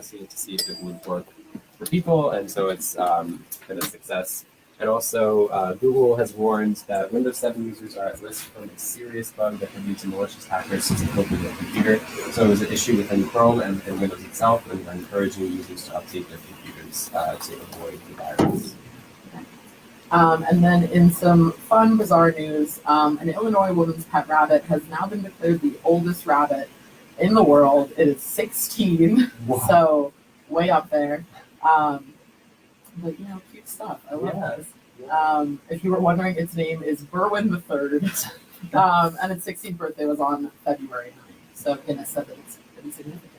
testing it to see if it would work for people, and so it's been a success. And also, Google has warned that Windows 7 users are at risk from a serious bug that could lead to malicious hackers to open their computer. So it was an issue within Chrome and within Windows itself, and we're encouraging users to update their computers to avoid the virus. And then in some fun, bizarre news, an Illinois woman's pet rabbit has now been declared the oldest rabbit in the world. It is 16, Wow. So way up there. But, cute stuff. I love this. If you were wondering, its name is Berwin III, and its 16th birthday was on February 9th. So Guinness said that it's pretty significant.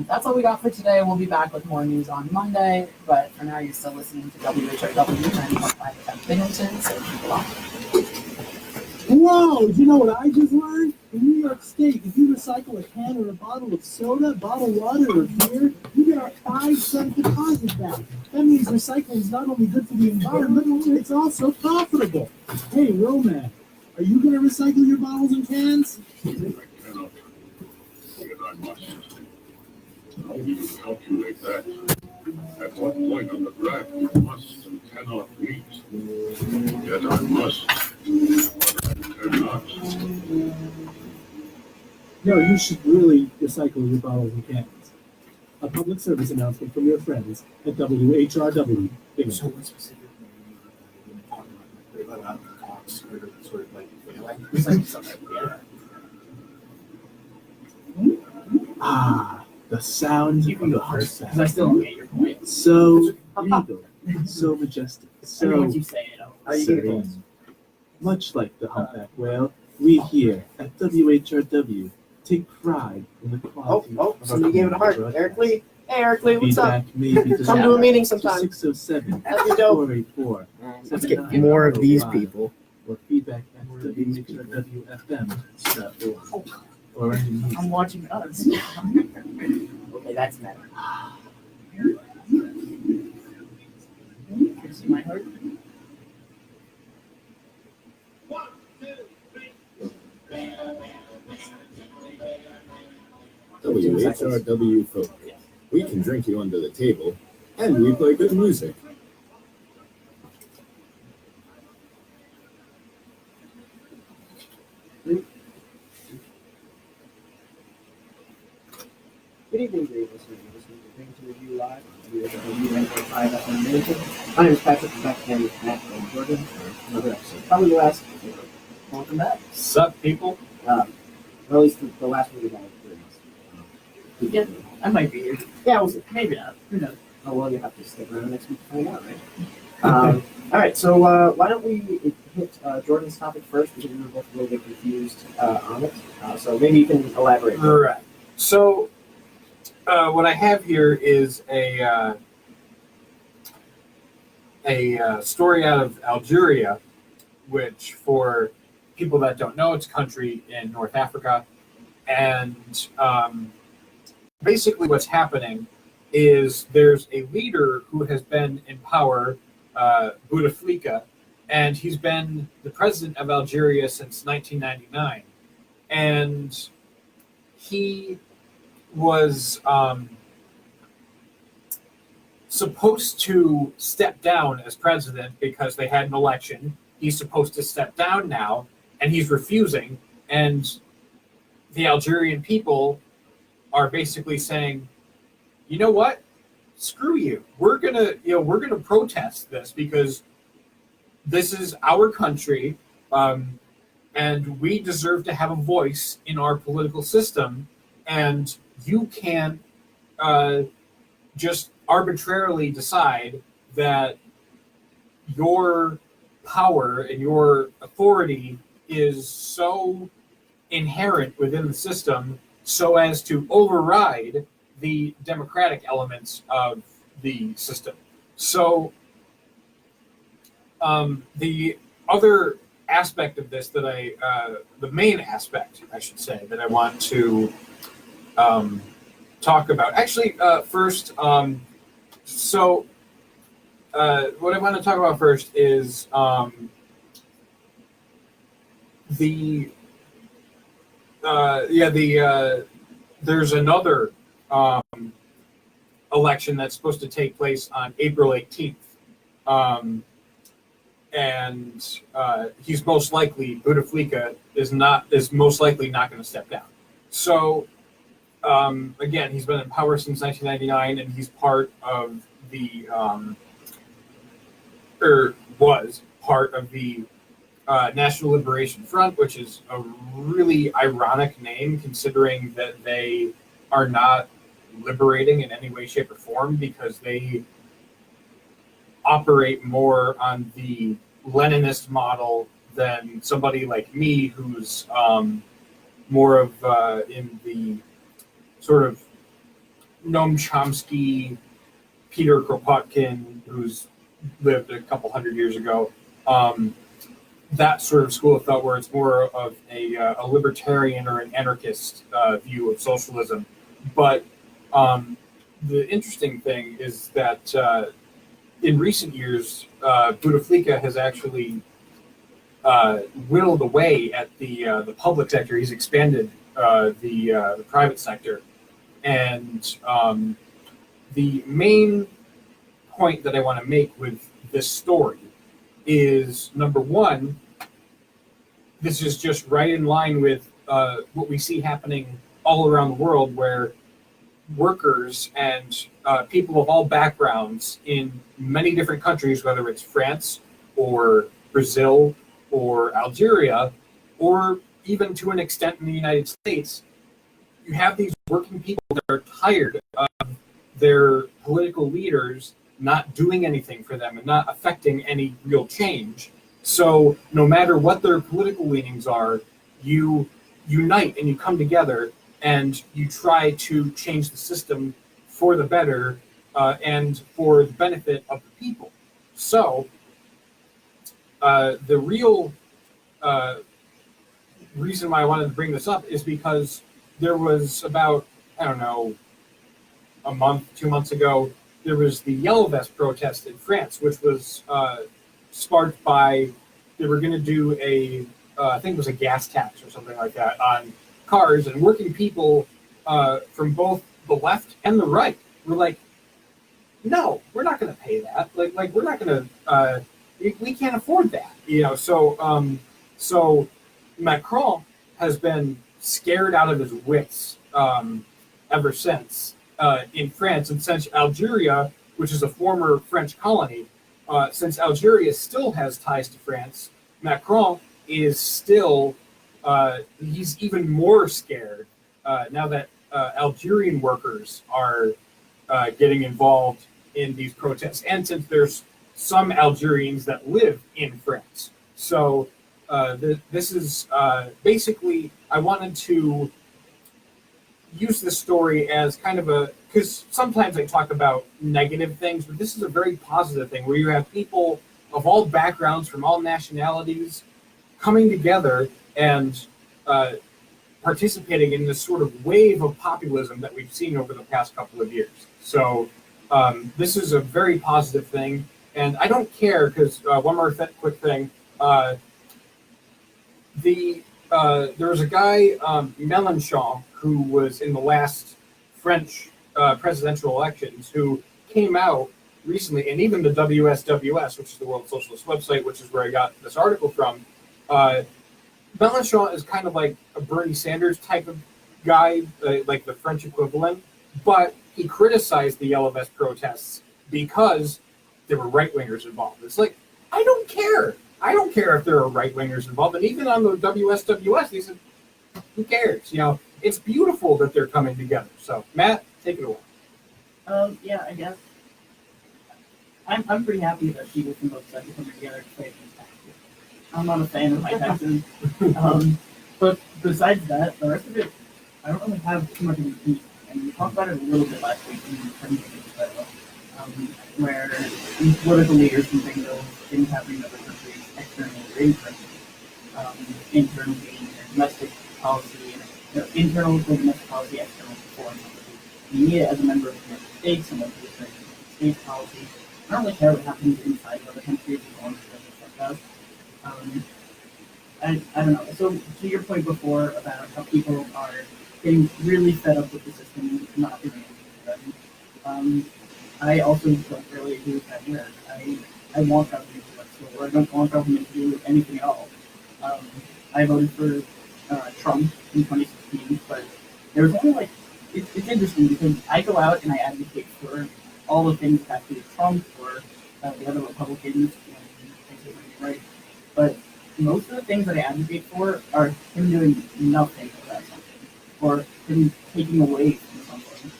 That's all we got for today. We'll be back with more news on Monday, but for now, you're still listening to WHRW 90.5 FM Binghamton, so keep it on. Whoa, you know what I just learned? In New York State, if you recycle a can or a bottle of soda, bottled water, or beer, you get a 5-cent deposit back. That means recycling is not only good for the environment, it's also profitable. Hey, Roman, are you going to recycle your bottles and cans? I cannot, yet I must. How do you calculate that? At what point on the graph you must and cannot meet? Yet I must, but I cannot. No, you should really recycle your bottles and cans. A public service announcement from your friends at WHRW. So what specifically are you talking about talks or sort of like failing? It's like something, yeah. Ah, the sound You can of go the first, heart. because I still don't get your point. So regal, so majestic, I mean, so once you say it, you get it. serene. Much like the humpback whale, we here at WHRW take pride in the quality of Somebody gave it a heart. broadcast. Eric Lee. Hey, Eric Lee, what's up? Feedback may be Come to a meeting sometime. 607 That'd be dope. 484 Let's get more of these 7905, people. or feedback at WHRWFM.org. Or any music. I'm watching us. Okay, that's better. Can you see my heart? WHRW folk. We can drink you under the table, and we play good music. Good evening, great listeners. You're listening to Binghamton Review Live on WHRW 90.5 FM Binghamton. My name is Patrick. I'm back again with Matt and Jordan for another episode. Probably the last. Welcome back. Sup, people? Or at least the last one we had. Yeah, I might be here. Yeah, we'll see. Maybe not. Who knows? Oh, well, you have to stick around next week to find out, right? All right, so why don't we hit Jordan's topic first, because we were both a little bit confused on it. So maybe you can elaborate. Right. So what I have here is a story out of Algeria, which, for people that don't know, it's a country in North Africa. And basically what's happening is there's a leader who has been in power, Bouteflika, and he's been the president of Algeria since 1999. And he was supposed to step down as president because they had an election. He's supposed to step down now, and he's refusing. And the Algerian people are basically saying, you know what? Screw you. We're gonna protest this because this is our country, and we deserve to have a voice in our political system. And you can't just arbitrarily decide that your power and your authority is so inherent within the system so as to override the democratic elements of the system. So the other aspect of this that the main aspect, I should say, that I want to talk about. Actually, first, what I want to talk about first is there's another election that's supposed to take place on April 18th. And he's most likely, Bouteflika is most likely not going to step down. So again, he's been in power since 1999, and he's part of the was part of the National Liberation Front, which is a really ironic name considering that they are not liberating in any way, shape, or form, because they operate more on the Leninist model than somebody like me, who's more of in the sort of Noam Chomsky, Peter Kropotkin, who's lived a couple hundred years ago, that sort of school of thought, where it's more of a libertarian or an anarchist view of socialism. But the interesting thing is that in recent years, Bouteflika has actually whittled away at the public sector. He's expanded the private sector. And the main point that I want to make with this story is, number one, this is just right in line with what we see happening all around the world, where workers and people of all backgrounds in many different countries, whether it's France or Brazil or Algeria, or even to an extent in the United States, you have these working people that are tired of their political leaders not doing anything for them and not affecting any real change. So no matter what their political leanings are, you unite and you come together and you try to change the system for the better and for the benefit of the people. So the real reason why I wanted to bring this up is because there was about, I don't know, a month, 2 months ago, there was the Yellow Vest protest in France, which was sparked by, they were going to do I think it was a gas tax or something like that on cars, and working people from both the left and the right were like, no, we're not going to pay that. Like we're not going to, we can't afford that. So Macron has been scared out of his wits ever since in France, and since Algeria, which is a former French colony, since Algeria still has ties to France, Macron is still, he's even more scared now that Algerian workers are getting involved in these protests, and since there's some Algerians that live in France. So this is basically, I wanted to use this story as kind of because sometimes I talk about negative things, but this is a very positive thing, where you have people of all backgrounds, from all nationalities, coming together and participating in this sort of wave of populism that we've seen over the past couple of years. So this is a very positive thing, and I don't care, because one more quick thing, there was a guy, Mélenchon, who was in the last French presidential elections, who came out recently, and even the WSWS, which is the World Socialist website, which is where I got this article from, Mélenchon is kind of like a Bernie Sanders type of guy, like the French equivalent, but he criticized the Yellow Vest protests because there were right-wingers involved. It's like, I don't care. I don't care if there are right-wingers involved. And even on the WSWS, he said, who cares? It's beautiful that they're coming together. So, Matt, take it away. Yeah, I guess. I'm pretty happy that people from both sides are coming together to play against taxes. I'm not a fan of my taxes. But besides that, the rest of it, I don't really have too much of a piece. And we talked about it a little bit last week in the presentation style, where these political leaders can bring those things happening in other countries externally or internally. Internally, domestic policy, and internal domestic policy, external foreign policy. You need it as a member of the United States, someone who's a state policy. I don't really care what happens inside of other countries as long as it doesn't affect us. I don't know. So to your point before about how people are getting really fed up with the system and not doing anything for them, I also don't really agree with that either. I want government to let or I don't want government to do anything at all. I voted for Trump in 2016, but there was only like it's interesting because I go out and I advocate for all the things that have to do with Trump or the other Republicans, right? But most of the things that I advocate for are him doing nothing about something or him taking away from something.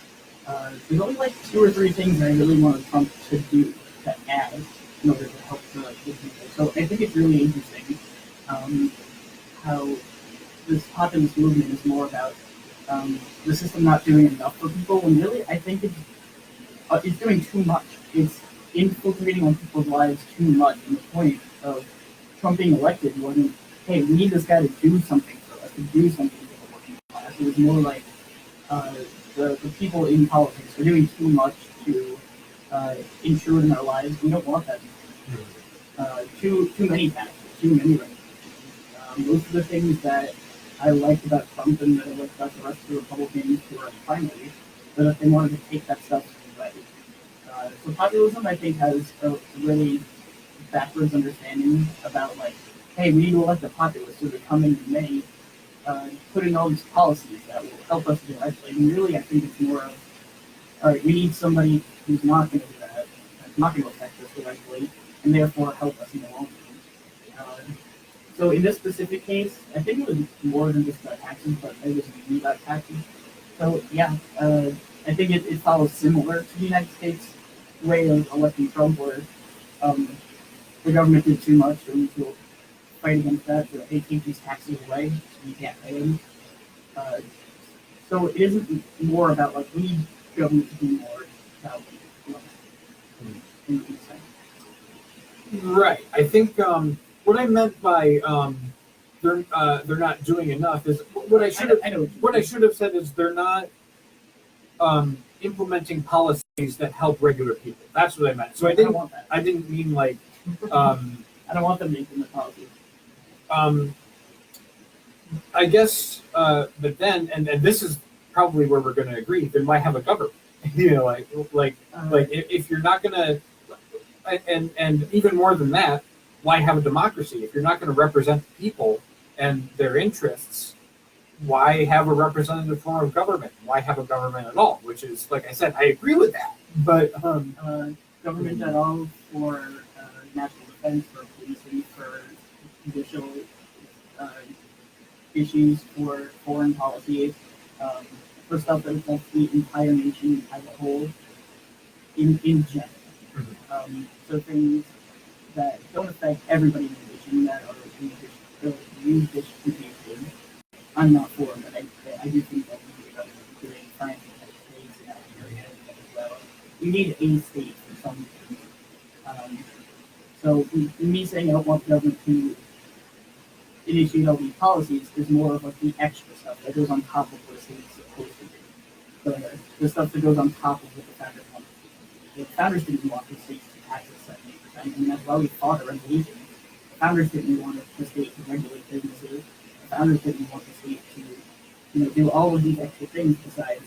There's only like 2 or 3 things that I really wanted Trump to do to add in order to help the people. So I think it's really interesting how this populist movement is more about the system not doing enough for people when really I think it's doing too much. It's infiltrating on people's lives too much. And the point of Trump being elected wasn't, hey, we need this guy to do something for us, to do something for the working class. It was more like the people in politics are doing too much to intrude in our lives. We don't want that. Too many taxes, too many regulations. Most of the things that I liked about Trump and that I liked about the rest of the Republicans who are primary, but that they wanted to take that stuff away. So populism, I think, has a really backwards understanding about like, hey, we need to elect a populist so they come in and May, put in all these policies that will help us directly. And really, I think it's more of, all right, we need somebody who's not going to do that, not going to affect us directly, and therefore help us in the long run. So in this specific case, I think it was more than just about taxes, but it was mainly about taxes. So yeah, I think it follows similar to the United States way of electing Trump, where the government did too much, so we need to fight against that. So they take these taxes away, so we can't pay them. So it isn't more about like we need government to do more about in Right. I think what I meant by they're not doing enough is what I should have said is they're not implementing policies that help regular people. That's what I meant. So I don't want that. I didn't mean like I don't want them to implement policies. I guess but then and this is probably where we're going to agree. Then why have a government? You know, like if you're not going to and even more than that, why have a democracy? If you're not going to represent people and their interests, why have a representative form of government? Why have a government at all? Which is, like I said, I agree with that. But government at all for national defense, for policing, for judicial issues, for foreign policy, for stuff that affects the entire nation as a whole, in general. So things that don't affect everybody in the nation that are used distribution. I'm not for it, but I do think that we need a government doing science and states in Algeria as well. We need a state for some reason. So me saying I don't want the government to initiate all these policies is more of like the extra stuff that goes on top of what a state is supposed to do. The stuff that goes on top of what the founders want. The founders didn't want the states to tax at 78%, and that's why we fought a resolution. The founders didn't want the state to regulate businesses. The founders didn't want the state to, do all of these extra things besides,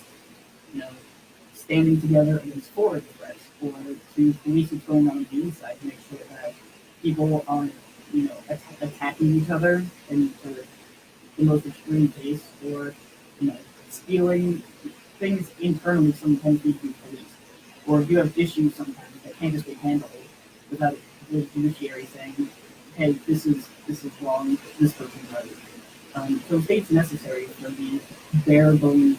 standing together against foreign threats or to police what's going on the inside to make sure that people aren't, attacking each other in the most extreme case or, stealing things internally sometimes need to be policed. Or if you have issues sometimes that can't just be handled without the judiciary saying, hey, this is wrong, this person's right. So state's necessary for the bare bones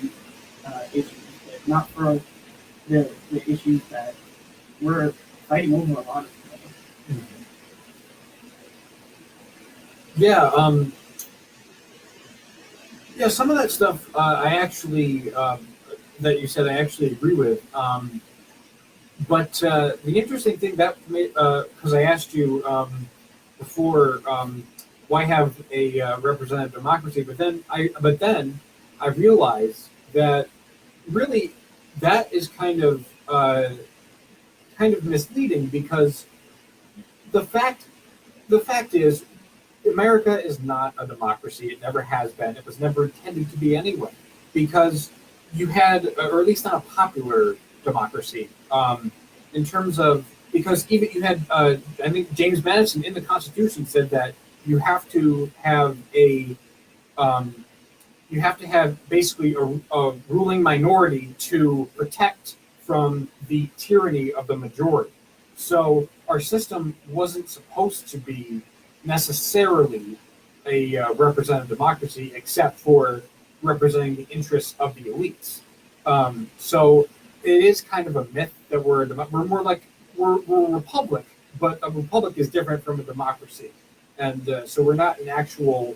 issues, but not for the issues that we're fighting over a lot of today. Yeah, some of that stuff I actually that you said I actually agree with. But the interesting thing that because I asked you before, why have a representative democracy? But then I realized that really that is kind of misleading because the fact is America is not a democracy. It never has been. It was never intended to be anyway, because you had, or at least not a popular democracy. In terms of, because even you had, I think James Madison in the Constitution said that you have to have basically a ruling minority to protect from the tyranny of the majority. So our system wasn't supposed to be necessarily a representative democracy, except for representing the interests of the elites. So it is kind of a myth that we're more like we're a republic, but a republic is different from a democracy, and so we're not an actual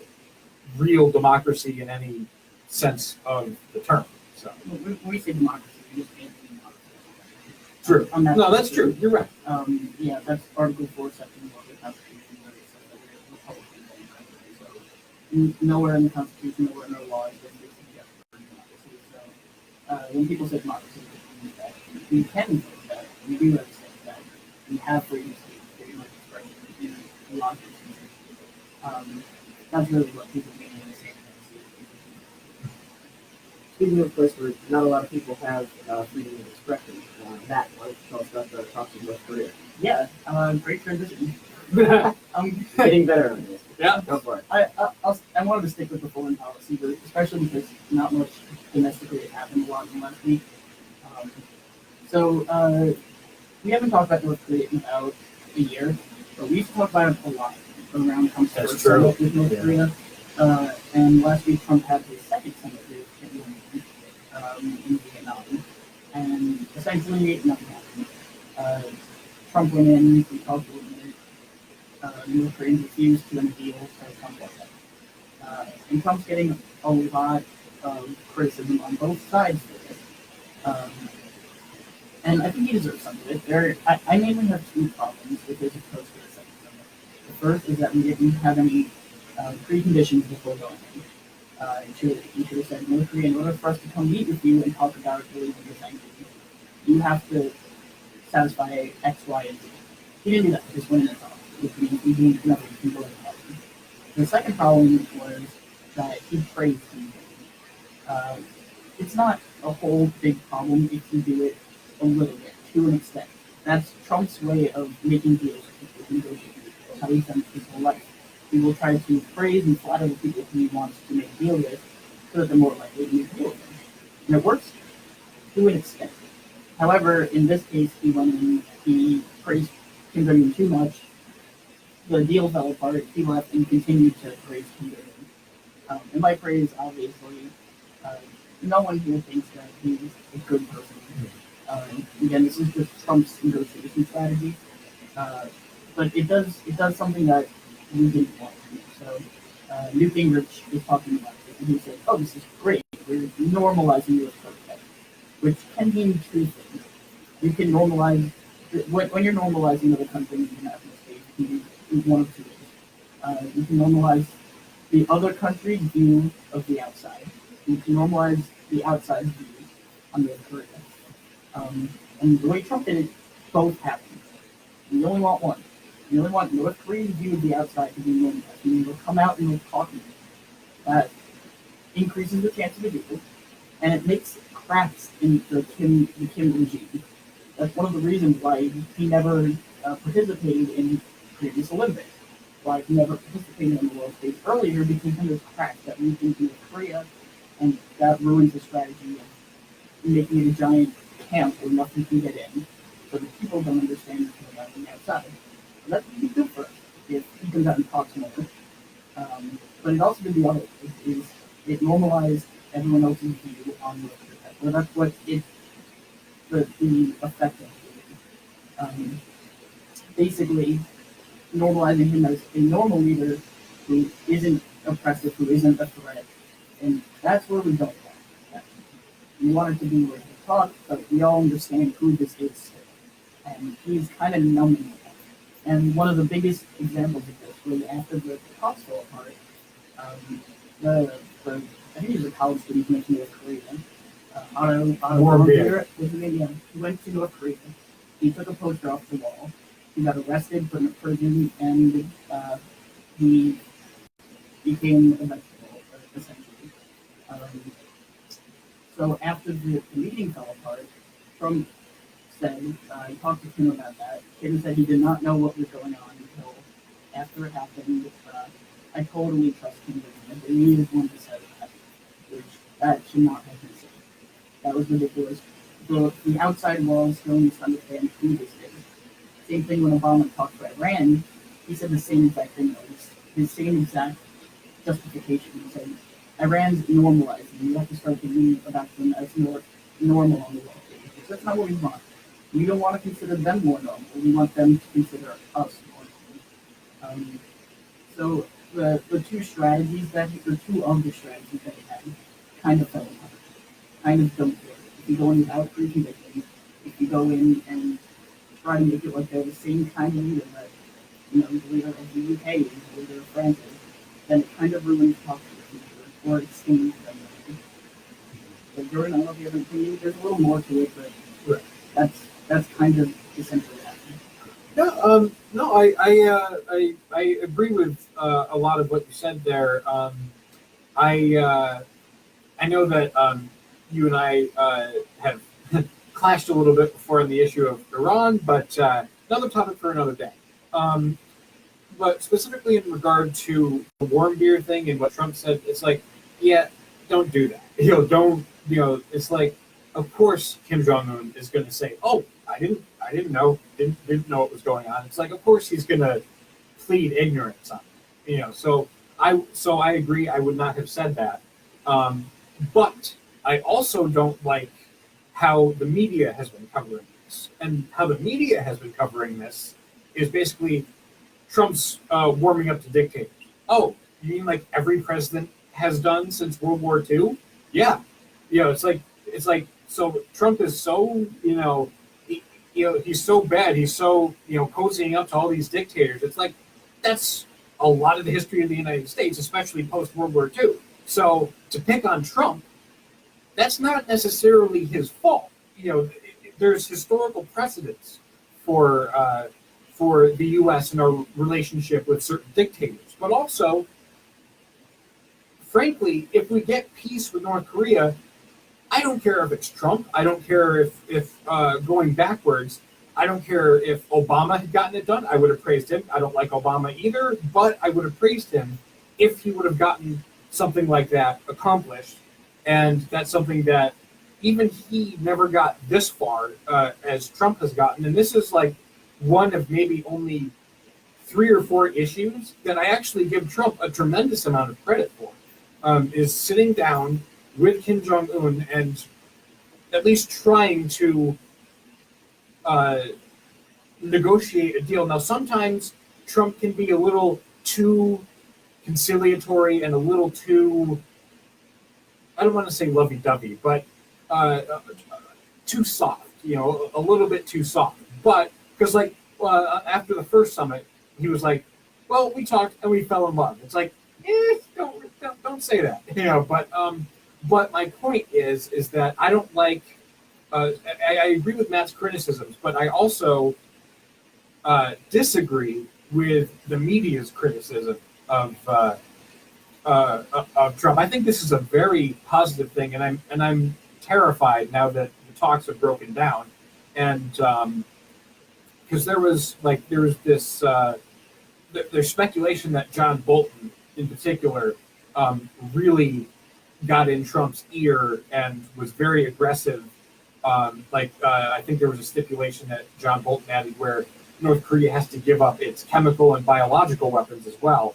real democracy in any sense of the term. So When we say democracy, we just mean democracy. true. On that No, that's true. You're right. Yeah, that's Article 4, Section 1 of the Constitution, where it says that we're a republican democracy. So nowhere in the Constitution, nowhere in our laws does it suggest we're a democracy. So when people say democracy, they mean that we can vote that, we do understand that, we have freedom of speech, freedom of expression, in a lot of cases. That's really what people mean when they say democracy. Speaking of a place where not a lot of people have freedom of expression, that one, tell us about the talks in North Korea. Yeah, great transition. Getting better on this. Yeah. Go for it. I wanted to stick with the foreign policy, but especially because not much domestically has happened a lot in the last week. So we haven't talked about North Korea in about a year, but we've talked about it a lot around comes to That's our true. summit with North Korea. And last week Trump had his second summit with Kim in Vietnam, and essentially nothing happened. Trump went in, we talked a little bit. North Koreans refused to end a deal, so Trump was and Trump's getting a lot of criticism on both sides for this. And I think he deserves some of it. I mainly have two problems with his approach to the second summit. The first is that we didn't have any preconditions before going in. You should have said, North Korea, in order for us to come meet with you and talk about relieving the sanctions, you have to satisfy X, Y, and Z. He didn't do that. He just went in and talked, which means he didn't know he can go in and talk. The second problem was that he praised him. It's not a whole big problem if you do it a little bit, to an extent. That's Trump's way of making deals with people, negotiating. That's how he's done his whole life. He will try to praise and flatter the people who he wants to make a deal with, so that they're more likely to make a deal with him. And it works to an extent. However, in this case, he went in, he praised Kim Jong-un too much. The deal fell apart. He left and continued to praise Kim Jong-un. And by praise, obviously, no one here thinks that he's a good person. Again, this is just Trump's negotiation strategy. But it does something that we didn't want to do. So Newt Gingrich is talking about it, and he said, "Oh, this is great. We're normalizing U.S. protest," which can mean two things. You can normalize when you're normalizing another country in the international space. You can do one of two ways. You can normalize the other country's view of the outside. You can normalize the outside's view on North Korea. And the way Trump did it, both happen. You only want one. You only want North Korea's view of the outside to be normalized. And you'll come out and you'll talk to them. That increases the chance of a deal, and it makes cracks in the Kim regime. That's one of the reasons why he never participated in previous Olympics. Why he never participated in the world stage earlier, because there's cracks that leak into North Korea, and that ruins the strategy of making it a giant camp where nothing can get in, so the people don't understand what's going on the outside. And that would be good for us if he comes out and talks more. But it also did the other is it normalized everyone else's view on North Korea. Well, that's what the effect of it. Basically, normalizing him as a normal leader who isn't oppressive, who isn't a threat, and that's where we don't want that. We want it to be where he talks, but we all understand who this is, and he's kind of numbing it. And one of the biggest examples of this was after the talks fell apart. I think he was a college student who went to North Korea. He went to North Korea. He took a poster off the wall. He got arrested, put in prison, and he became a vegetable, essentially. So after the meeting fell apart, Trump said, he talked to Kim about that. Kim said he did not know what was going on until after it happened. I totally trust Kim. And he is one who said that, which that should not have been said. That was ridiculous. The outside walls still misunderstand who this is. Same thing when Obama talked to Iran. He said the same exact thing. His same exact justification. He said Iran's normalizing. You have to start thinking about them as more normal on the world stage. That's not what we want. We don't want to consider them more normal. We want them to consider us more normal. So the two strategies that the two of the strategies that he had kind of fell apart. Kind of don't work. If you go in without pre-conviction, if you go in and try to make it like they're the same kind of leader that, the leader of the UK is, the leader of France is, then it kind of ruins talk to the future, or it stings them. But Jordan, I don't know if you have an opinion. There's a little more to it, but that's kind of essentially happening. Yeah, no, I agree with a lot of what you said there. I know that you and I have clashed a little bit before on the issue of Iran, but another topic for another day. But specifically in regard to the warm beer thing and what Trump said, it's like, yeah, don't do that. It's like, of course Kim Jong-un is going to say, "Oh, I didn't know what was going on." It's like, of course he's going to plead ignorance on it. So I agree. I would not have said that. But I also don't like how the media has been covering this. And how the media has been covering this is basically Trump's warming up to dictators. Oh, you mean like every president has done since World War II? Yeah. It's like so Trump is so, he's so bad. He's so, cozying up to all these dictators. It's like, that's a lot of the history of the United States, especially post World War II. So to pick on Trump, that's not necessarily his fault. There's historical precedents for the U.S. and our relationship with certain dictators. But also, frankly, if we get peace with North Korea, I don't care if it's Trump. I don't care if going backwards. I don't care if Obama had gotten it done. I would have praised him. I don't like Obama either, but I would have praised him if he would have gotten something like that accomplished. And that's something that even he never got this far as Trump has gotten. And this is like one of maybe only 3 or 4 issues that I actually give Trump a tremendous amount of credit for, is sitting down with Kim Jong-un and at least trying to negotiate a deal. Now, sometimes Trump can be a little too conciliatory and a little too, I don't want to say lovey-dovey, but too soft, a little bit too soft. But, because after the first summit, he was like, well, we talked and we fell in love. It's like, don't say that, but my point is that I don't like, I agree with Matt's criticisms, but I also disagree with the media's criticism of Trump. I think this is a very positive thing, and I'm terrified now that the talks have broken down, and because there was this there's speculation that John Bolton in particular really got in Trump's ear and was very aggressive. I think there was a stipulation that John Bolton added where North Korea has to give up its chemical and biological weapons as well.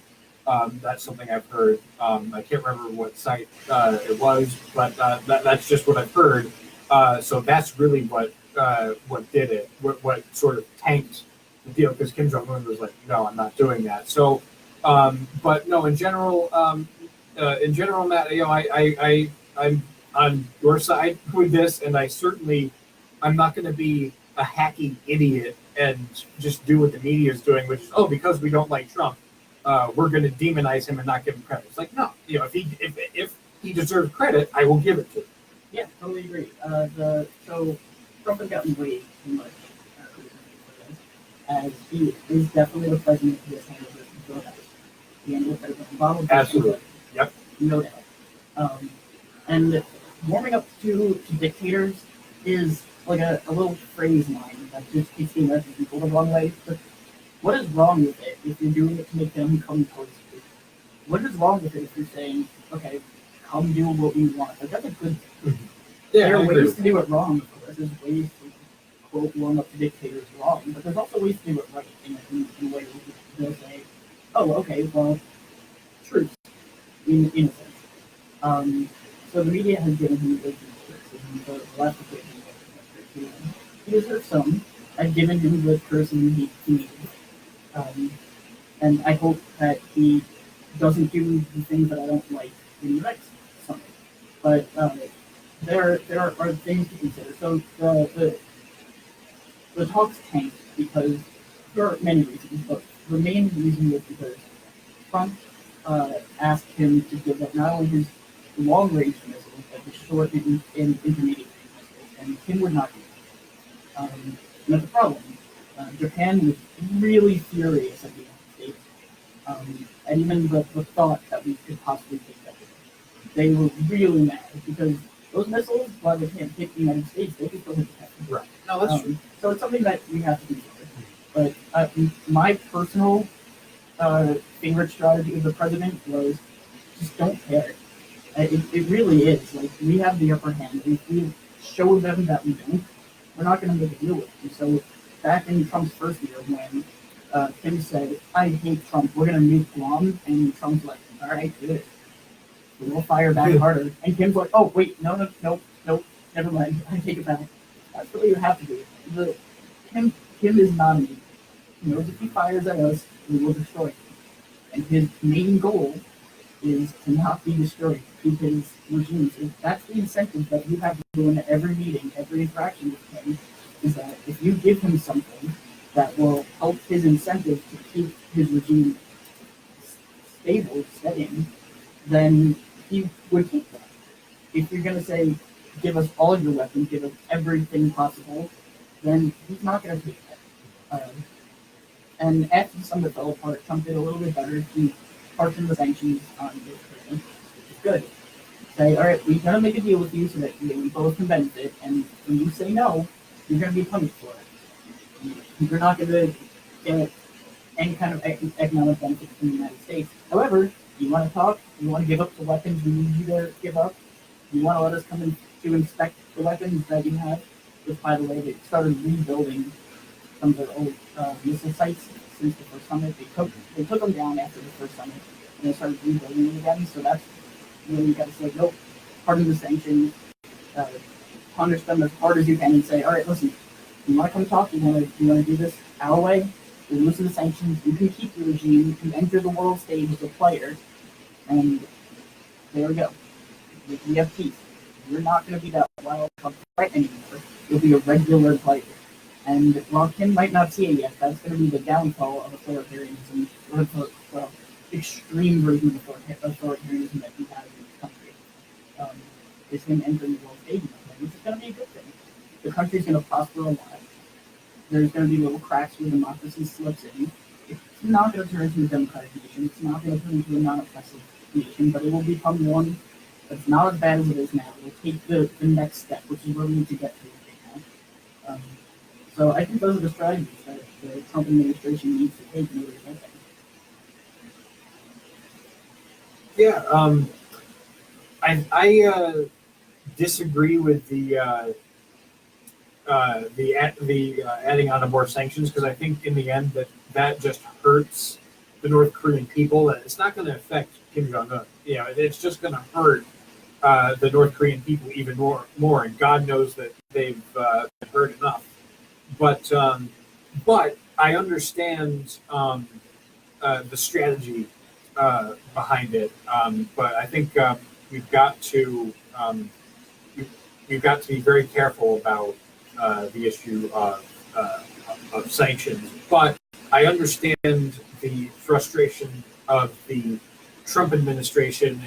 That's something I've heard. I can't remember what site it was, but that's just what I've heard. So that's really what did it, what sort of tanked the deal, because Kim Jong-un was like, no, I'm not doing that. So, but no, in general, Matt, I'm on your side with this, and I'm not going to be a hacky idiot and just do what the media is doing, which is, because we don't like Trump, we're going to demonize him and not give him credit. It's like, no, if he deserves credit, I will give it to him. Yeah, totally agree. So Trump has gotten way too much criticism for this, as he is definitely the president who has handled this in the House. He handled it with Obama. Absolutely. Yep. No doubt. And warming up to dictators is like a little phrase line that just keeps the American people the wrong way. But what is wrong with it if you're doing it to make them come towards you? What is wrong with it if you're saying, okay, come do what we want? Like, that's a good thing. Yeah, There I are agree. ways to do it wrong, of course. There's ways to quote warm up to dictators wrong, but there's also ways to do it right in a way where they'll say, oh, okay, well, truth, in a sense. So the media has given him good criticism, the left has given him good criticism. He deserves some. I've given him the person he needed. And I hope that he doesn't do the things that I don't like in the next summit. But there are things to consider. So the talks tanked because there are many reasons, but the main reason was because Trump asked him to give up not only his long-range missiles, but his short and intermediate-range missiles, and Kim would not do that. And that's a problem. Japan was really furious at the United States, and even the thought that we could possibly take that. They were really mad because those missiles, while they can't hit the United States, they can still hit Japan. Right. No, that's true. So it's something that we have to consider. But my personal favorite strategy of the president was just don't care. It really is. Like, we have the upper hand. If we show them that we don't, we're not going to make a deal with them. So back in Trump's first year when Kim said, I hate Trump, we're going to nuke Guam, and Trump's like, all right, good. We'll fire back harder. And Kim's like, oh, wait, no, never mind. I take it back. That's what you have to do. Kim is not an idiot. He knows if he fires at us, we will destroy him. And his main goal is to not be destroyed, to keep his regime. So that's the incentive that you have to do in every meeting, every interaction with him, is that if you give him something that will help his incentive to keep his regime stable, steady, then he would take that. If you're going to say, give us all your weapons, give us everything possible, then he's not going to take that. And after the summit fell apart, Trump did a little bit better. He partitioned the sanctions on North Korea, which is good. Say, all right, we're going to make a deal with you so that we both can benefit, and when you say no, you're going to be punished for it. You're not going to get any kind of economic benefit from the United States. However, you want to talk, you want to give up the weapons we need you to give up, you want to let us come in to inspect the weapons that you have, which, by the way, they started rebuilding some of their old missile sites since the first summit. They took them down after the first summit, and they started rebuilding them again. So that's where you got to say, nope, pardon the sanctions, punish them as hard as you can, and say, all right, listen, you want to come talk, you want to do this our way, we loosen the sanctions, you can keep your regime, you can enter the world stage as a player, and there we go. We have peace. You're not going to be that wild fight anymore. You'll be a regular player. And while Kim might not see it yet, that's going to be the downfall of authoritarianism, or the extreme version of authoritarianism that we have in this country. It's him entering the world stage, which is going to be a good thing. The country's going to prosper a lot. There's going to be little cracks where democracy slips in. It's not going to turn into a democratic nation. It's not going to turn into a non-oppressive nation, but it will become one that's not as bad as it is now. It will take the next step, which is where we need to get to right now. So I think those are the strategies that the Trump administration needs to take in order to get there. Yeah, I disagree with the adding on of more sanctions, because I think in the end that just hurts the North Korean people. And it's not going to affect Kim Jong-un. You know, it's just going to hurt the North Korean people even more. And God knows that they've been hurt enough. But I understand the strategy behind it. But I think we've got to be very careful about the issue of sanctions. But I understand the frustration of the Trump administration.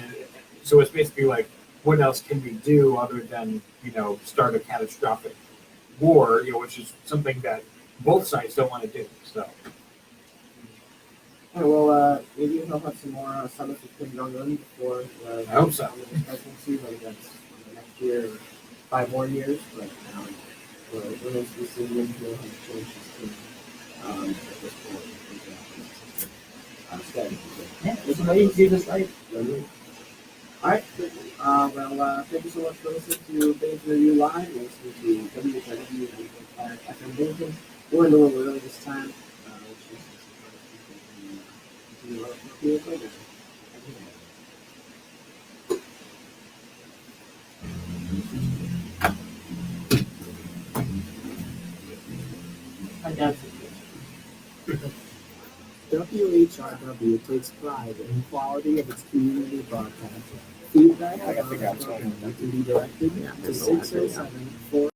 So it's basically like, what else can we do other than, start a catastrophic war, which is something that both sides don't want to do. So. Yeah, well, maybe we'll have some more summits with Kim Jong-un before the I hope so. presidency, like that's next year or 5 more years. But What else we see in here has choices to at this point. Steady. Yeah, it's way to do this right. Alright. Thank you so much for listening to Binghamton Review Live. You're listening to WHIW FM Binghamton. We're in a little early this time, which is continue our program. My dad's WHRW takes pride in the quality of its community broadcast. Feedback I gotta figure out what's going on. can be directed to 607-4